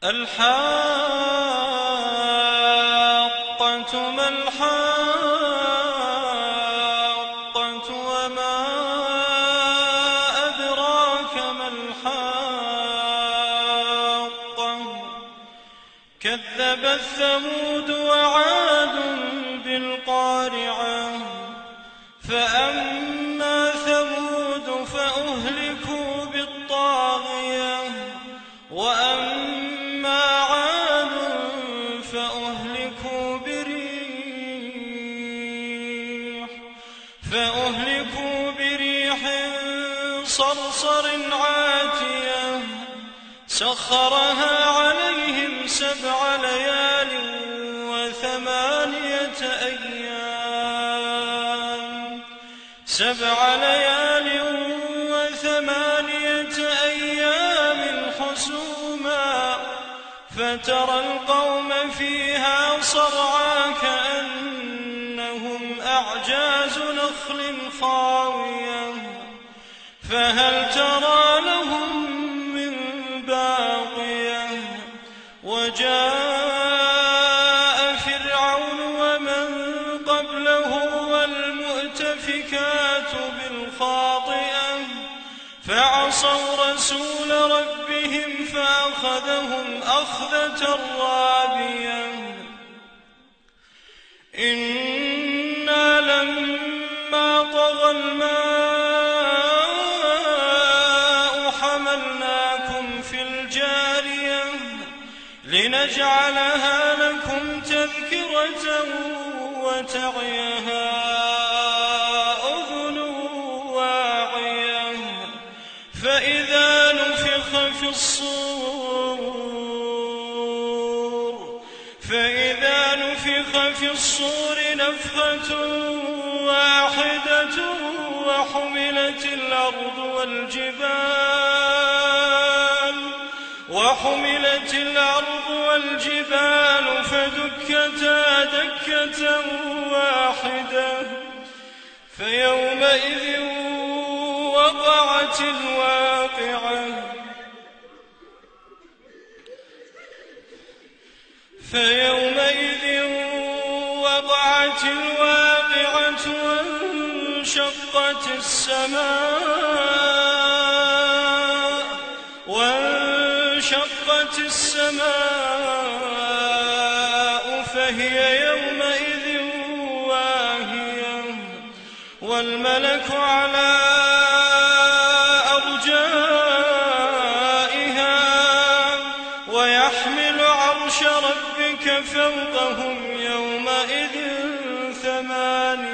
الحاقة ما الحاقة وما أدراك ما الحاقة كذبت ثمود وعاد بالقارعة فأما ثمود فأهلكوا بالطاغية وأما عاد فأهلكوا بريح صرصر عاتية سخرها عليهم 7 ليال و8 أيام 7 ليال و8 أيام حسوما فترى القوم فيها صرعى كأنهم أعجاز نخل خاوية فهل ترى لهم من باقية وجاء فرعون ومن قبله والمؤتفكات بالخاطئة فعصوا رسول ربهم فأخذهم أخذة رابية إنا لما طغى الماء حملناكم في الجارية لنجعلها لكم تذكرة وتعيها أذن واعية فإذا نفخ في الصور نفخة واحدة وحملت الأرض والجبال فدكتا دكة واحدة فيومئذ وقعت الواقعة وانشقت السماء فهي يومئذ واهية والملك على أرجائها ويحمل عرش ربك فوقهم يومئذ 8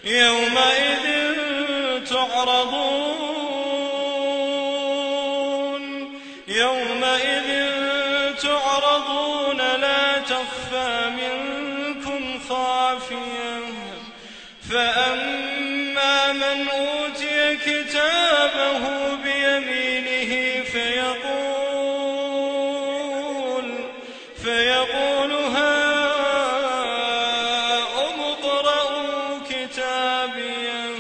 يومئذ تعرضون لا تخفى منكم خافية فأما من أوتي كتابه بيمينه فيقول هاؤم اقرءوا كتابيه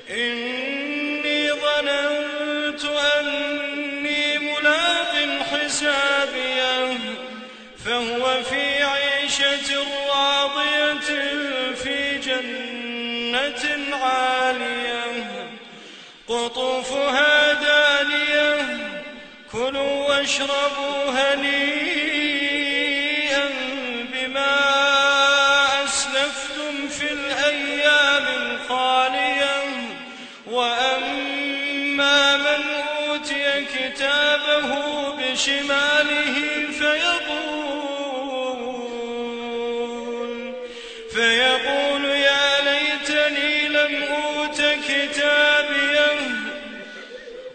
إني ظننت أني ملاق حسابيه فهو في عيشة راضية في جنة عالية قطوفها دانية كلوا واشربوا هنيئا بما أسلفتم في الأيام الخالية وأما من أوتي كتابه بشماله فيقول يا ليتني لم أوت كتابيه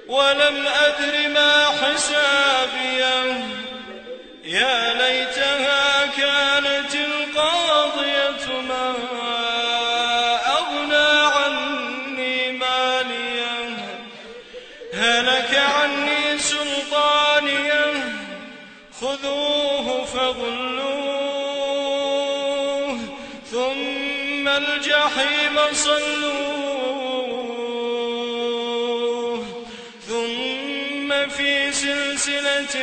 ولم أدر ما حسابيه يا ليتها كانت القاضية ما أغنى عني ماليه هلك عني سلطانيه خذوه فغلوه ثم الجحيم صلوه ثم في سلسلة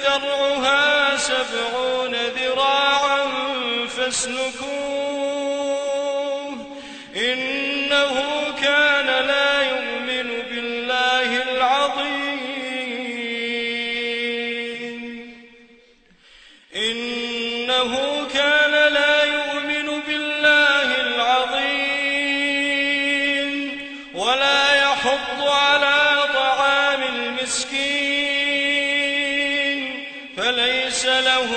ذرعها 70 ذراعا فاسلكوه إنه كان لا يؤمن بالله العظيم إنه كان لا يؤمن بالله العظيم ولا يحض على طعام المسكين فليس له